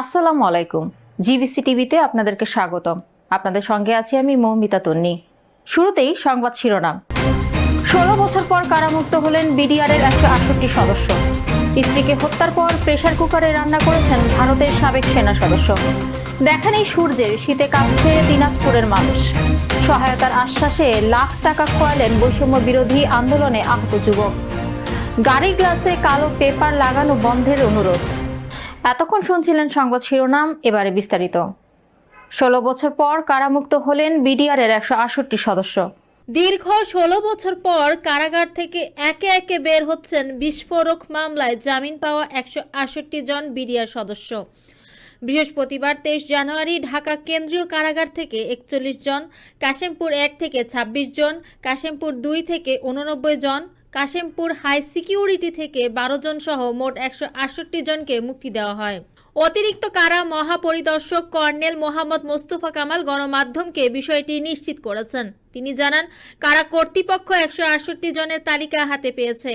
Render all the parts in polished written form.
আসসালামু আলাইকুম। জিভিসি টিভিতে আপনাদেরকে স্বাগতম। আপনাদের সঙ্গে আছি আমি মৌমিতা তন্নি। শুরুতেই সংবাদ শিরোনাম। ১৬ বছর পর কারামুক্ত হলেন বিডিআরের ১৬৮ সদস্য। স্ত্রীকে হত্যার পর প্রেসার কুকারে রান্না করেছেন ভারতের সাবেক সেনা সদস্য। দেখা নেই সূর্যের, শীতে কাঁপছে দিনাজপুরের মানুষ। সহায়তার আশ্বাসে লাখ টাকা খোয়ালেন বৈষম্য বিরোধী আন্দোলনে আহত যুবক। গাড়ির গ্লাসে কালো পেপার লাগানো বন্ধের অনুরোধ। এতক্ষণ শুনছিলেন সংবাদ শিরোনাম, এবারে বিস্তারিত। ১৬ বছর পর কারামুক্ত হলেন বিডিআরের ১৬৮ সদস্য। দীর্ঘ ১৬ বছর পর কারাগার থেকে একে একে বের হচ্ছেন বিস্ফোরক মামলায় জামিন পাওয়া ১৬৮ জন বিডিআর সদস্য। বৃহস্পতিবার ২৩ জানুয়ারি ঢাকা কেন্দ্রীয় কারাগার থেকে ৪১ জন, কাশিমপুর ১ থেকে ২৬ জন, কাশিমপুর ২ থেকে ৮৯ জন, কাশিমপুর হাই সিকিউরিটি থেকে ১২ জন সহ মোট ১৬৮ জনকে মুক্তি দেওয়া হয়। অতিরিক্ত কারা মহাপরিদর্শক কর্নেল মোহাম্মদ মোস্তফা কামাল গণমাধ্যমকে বিষয়টি নিশ্চিত করেছেন। তিনি জানান, কারা কর্তৃপক্ষ ১৬৮ জনের তালিকা হাতে পেয়েছে।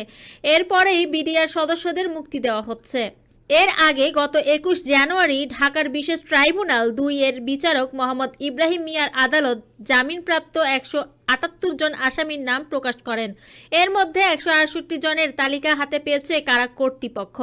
এরপরেই বিডিআর সদস্যদের মুক্তি দেওয়া হচ্ছে। এর আগে গত ২১ জানুয়ারি ঢাকার বিশেষ ট্রাইব্যুনাল ২ এর বিচারক মোহাম্মদ ইব্রাহিম মিয়ার আদালত জামিনপ্রাপ্ত ১৭৮ জন আসামির নাম প্রকাশ করেন। এর মধ্যে ১৬৮ জনের তালিকা হাতে পেয়েছে কারা কর্তৃপক্ষ।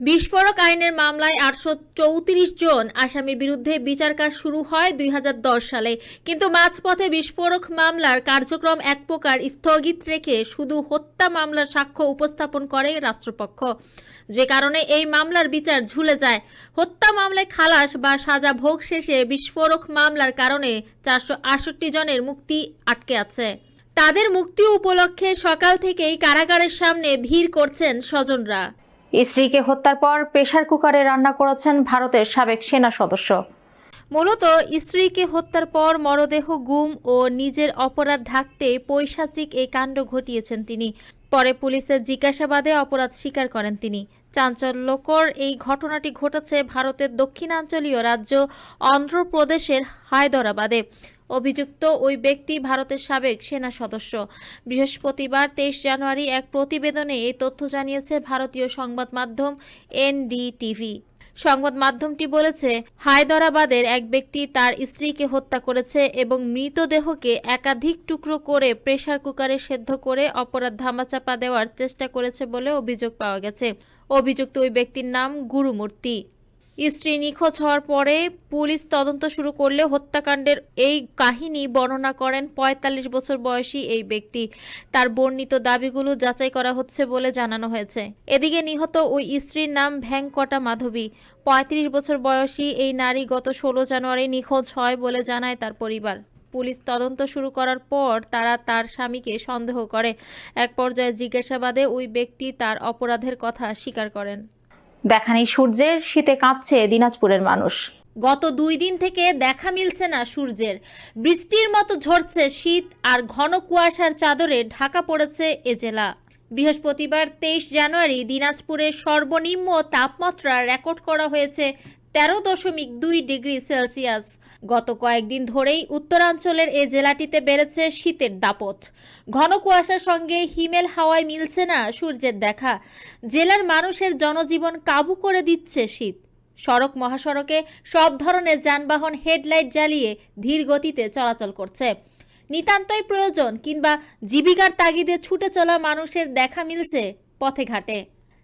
বিস্ফোরক আইনের মামলায় ৮৩৪ জন আসামির বিরুদ্ধে বিচার কাজ শুরু হয় ২০১০ সালে, কিন্তু মাঝপথে বিস্ফোরক মামলার কার্যক্রম এক প্রকার স্থগিত রেখে শুধু হত্যা মামলার সাক্ষ্য উপস্থাপন করে রাষ্ট্রপক্ষ, যে কারণে এই মামলার বিচার ঝুলে যায়। হত্যা মামলায় খালাস বা সাজা ভোগ শেষে বিস্ফোরক মামলার কারণে ৪৬৮ জনের মুক্তি আটকে আছে। তাদের মুক্তি উপলক্ষে সকাল থেকেই কারাগারের সামনে ভিড় করছেন স্বজনরা। স্ত্রীকে হত্যার পর প্রেসার কুকারে রান্না করেছেন ভারতের সাবেক সেনা সদস্য। মূলত স্ত্রীকে হত্যার পর মরদেহ গুম ও নিজের অপরাধ ঢাকতে পৈশাচিক এই কাণ্ড ঘটিয়েছেন তিনি। পরে পুলিশের জিজ্ঞাসাবাদে অপরাধ স্বীকার করেন তিনি। চাঞ্চল্যকর এই ঘটনাটি ঘটেছে ভারতের দক্ষিণাঞ্চলীয় রাজ্য অন্ধ্রপ্রদেশের হায়দরাবাদে। অভিযুক্ত ওই ব্যক্তি ভারতের সাবেক সেনা সদস্য। বৃহস্পতিবার ২৩ জানুয়ারি এক প্রতিবেদনে এই তথ্য জানিয়েছে ভারতীয় সংবাদ মাধ্যম এনডিটিভি। সংবাদ মাধ্যমটি বলেছে, হায়দরাবাদের এক ব্যক্তি তার স্ত্রীকে হত্যা করেছে এবং মৃতদেহকে একাধিক টুকরো করে প্রেসার কুকারে সেদ্ধ করে অপরাধ ধামাচাপা দেওয়ার চেষ্টা করেছে বলে অভিযোগ পাওয়া গেছে। অভিযুক্ত ওই ব্যক্তির নাম গুরুমূর্তি। স্ত্রী নিখোঁজ হওয়ার পরে পুলিশ তদন্ত শুরু করলে হত্যাকাণ্ডের এই কাহিনী বর্ণনা করেন ৪৫ বছর বয়সী এই ব্যক্তি। তার বর্ণিত দাবিগুলো যাচাই করা হচ্ছে বলে জানানো হয়েছে। এদিকে নিহত ওই স্ত্রীর নাম ভেঙ্কটা মাধবী। ৩৫ বছর বয়সী এই নারী গত ১৬ জানুয়ারি নিখোঁজ হয় বলে জানায় তার পরিবার। পুলিশ তদন্ত শুরু করার পর তারা তার স্বামীকে সন্দেহ করে। এক পর্যায়ে জিজ্ঞাসাবাদে ওই ব্যক্তি তার অপরাধের কথা স্বীকার করেন। দেখা নেই সূর্যের, শীতে কাঁপছে দিনাজপুরের মানুষ। গত ২ দিন থেকে দেখা মিলছে না সূর্যের। বৃষ্টির মতো ঝরছে শীত আর ঘন কুয়াশার চাদরে ঢাকা পড়েছে এ জেলা। বৃহস্পতিবার ২৩ জানুয়ারি দিনাজপুরের সর্বনিম্ন তাপমাত্রা রেকর্ড করা হয়েছে ১৩.২ ডিগ্রি সেলসিয়াস। গত কয়েকদিন ধরেই উত্তরাঞ্চলের এ জেলাটিতে বেড়েছে শীতের দাপট। ঘন কুয়াশার সঙ্গে হিমেল হাওয়ায় মিলছে না সূর্যের দেখা। জেলার মানুষের জনজীবন কাবু করে দিচ্ছে শীত। সড়ক মহাসড়কে সব ধরনের যানবাহন হেডলাইট জ্বালিয়ে ধীর গতিতে চলাচল করছে। নিতান্তই প্রয়োজন কিংবা জীবিকার তাগিদে ছুটে চলা মানুষের দেখা মিলছে পথে ঘাটে।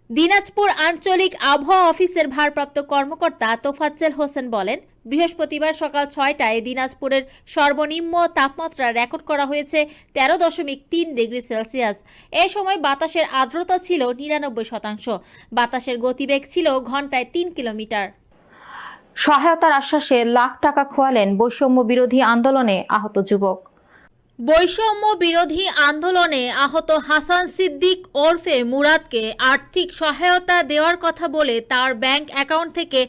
দিনাজপুর আঞ্চলিক আবহাওয়া অফিসের ভারপ্রাপ্ত কর্মকর্তা তোফাজ্জল হোসেন বলেন, বৃহস্পতিবার সকাল ৬টায় দিনাজপুরের সর্বনিম্ন তাপমাত্রা রেকর্ড করা হয়েছে ১৩.৩ ডিগ্রি সেলসিয়াস। এ সময় বাতাসের আর্দ্রতা ছিল ৯৯%। বাতাসের গতিবেগ ছিল ঘন্টায় ৩ কিলোমিটার। সহায়তার আশ্বাসে লাখ টাকা খোয়ালেন বৈষম্য বিরোধী আন্দোলনে আহত যুবক। বৈষম্য বিরোধী আন্দোলনে আহত হাসান সিদ্দিক ওরফে মুরাদকে আর্থিক সহায়তা দেওয়ার কথা বলে তার ব্যাংক অ্যাকাউন্ট থেকে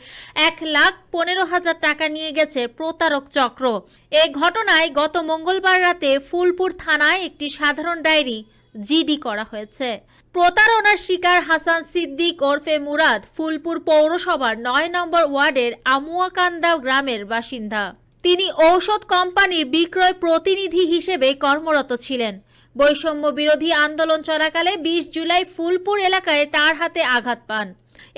১,১৫,০০০ টাকা নিয়ে গেছে প্রতারক চক্র। এই ঘটনায় গত মঙ্গলবার রাতে ফুলপুর থানায় একটি সাধারণ ডায়েরি জিডি করা হয়েছে। প্রতারণার শিকার হাসান সিদ্দিক ওরফে মুরাদ ফুলপুর পৌরসভার ৯ নম্বর ওয়ার্ডের আমুয়াকান্দা গ্রামের বাসিন্দা। তিনি ঔষধ কোম্পানির বিক্রয় প্রতিনিধি হিসেবে কর্মরত ছিলেন। বৈষম্য বিরোধী আন্দোলন চলাকালে ২০ জুলাই ফুলপুর এলাকায় তার হাতে আঘাত পান।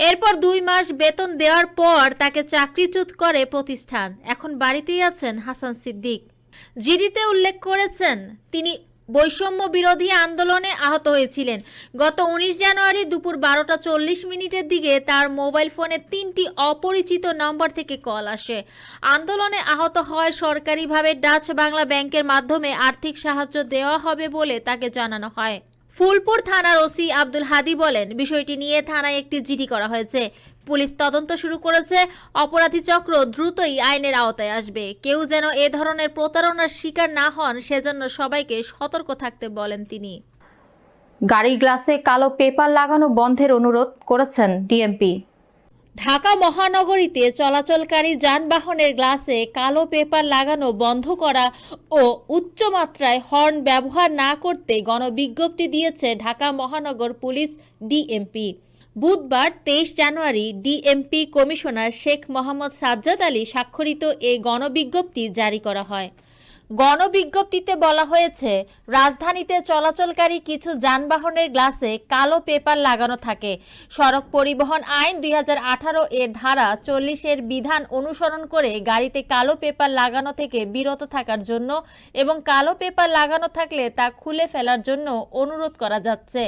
এরপর 2 মাস বেতন দেওয়ার পর তাকে চাকরিচ্যুত করে প্রতিষ্ঠান। এখন বাড়িতেই আছেন হাসান সিদ্দিক। জিডিতে উল্লেখ করেছেন তিনি বৈষম্য বিরোধী আন্দোলনে আহত হয়েছিলেন। গত 19 জানুয়ারি দুপুর 12:40 দিকে তার মোবাইল ফোনে 3টি অপরিচিত নম্বর থেকে কল আসে। আন্দোলনে আহত হওয়ায় সরকারিভাবে ডাচ বাংলা ব্যাংকের মাধ্যমে আর্থিক সাহায্য দেওয়া হবে বলে তাকে জানানো হয়। ফুলপুর থানার ওসি আব্দুল হাদি বলেন, বিষয়টি নিয়ে থানায় একটি জিডি করা হয়েছে। পুলিশ তদন্ত শুরু করেছে। অপরাধী চক্র দ্রুতই আইনের আওতায় আসবে। কেউ যেন এ ধরনের প্রতারণার শিকার না হন সেজন্য সবাইকে সতর্ক থাকতে বলেন তিনি। গাড়ির গ্লাসে কালো পেপার লাগানো বন্ধের অনুরোধ করেছেন ডিএমপি। ঢাকা মহানগরীতে চলাচলকারী যানবাহনের গ্লাসে কালো পেপার লাগানো বন্ধ করা ও উচ্চমাত্রায় হর্ন ব্যবহার না করতে গণবিজ্ঞপ্তি দিয়েছে ঢাকা মহানগর পুলিশ ডিএমপি। বুধবার 23 জানুয়ারি ডিএমপি কমিশনার শেখ মোহাম্মদ সাজ্জাদ আলী স্বাক্ষরিত এই গণবিজ্ঞপ্তি জারি করা হয়। গণবিজ্ঞপ্তিতে বলা হয়েছে, রাজধানীতে চলাচলকারী কিছু যানবাহনের গ্লাসে কালো পেপার লাগানো থাকে। সড়ক পরিবহন আইন 2018 এর ধারা 40 এর বিধান অনুসরণ করে গাড়িতে কালো পেপার লাগানো থেকে বিরত থাকার জন্য এবং কালো পেপার লাগানো থাকলে তা খুলে ফেলার জন্য অনুরোধ করা যাচ্ছে।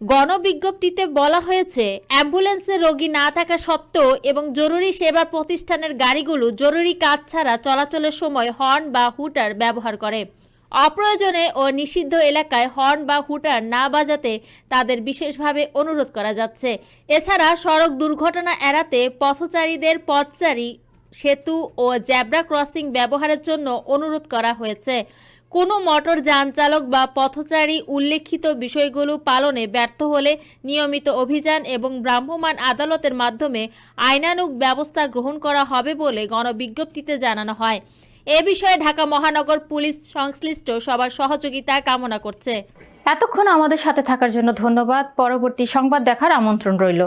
গণবিজ্ঞপ্তিতে বলা হয়েছে, অ্যাম্বুলেন্সে রোগী না থাকা সত্ত্বেও এবং জরুরি সেবা প্রতিষ্ঠানের গাড়িগুলো জরুরি কাজ ছাড়া চলাচলের সময় হর্ন বা হুটার ব্যবহার করে। অপ্রয়োজনে ও নিষিদ্ধ এলাকায় হর্ন বা হুটার না বাজাতে তাদের বিশেষভাবে অনুরোধ করা যাচ্ছে। এছাড়া সড়ক দুর্ঘটনা এড়াতে পথচারীদের পথচারী সেতু ও জেব্রা ক্রসিং ব্যবহারের জন্য অনুরোধ করা হয়েছে। কোনো মোটর যান চালক বা পথচারী উল্লেখিত বিষয়গুলো পালনে ব্যর্থ হলে নিয়মিত অভিযান এবং ভ্রাম্যমাণ আদালতের মাধ্যমে আইনানুগ ব্যবস্থা গ্রহণ করা হবে বলে গণবিজ্ঞপ্তিতে জানানো হয়। এ বিষয়ে ঢাকা মহানগর পুলিশ সংশ্লিষ্ট সবার সহযোগিতা কামনা করছে। এতক্ষণ আমাদের সাথে থাকার জন্য ধন্যবাদ। পরবর্তী সংবাদ দেখার আমন্ত্রণ রইল।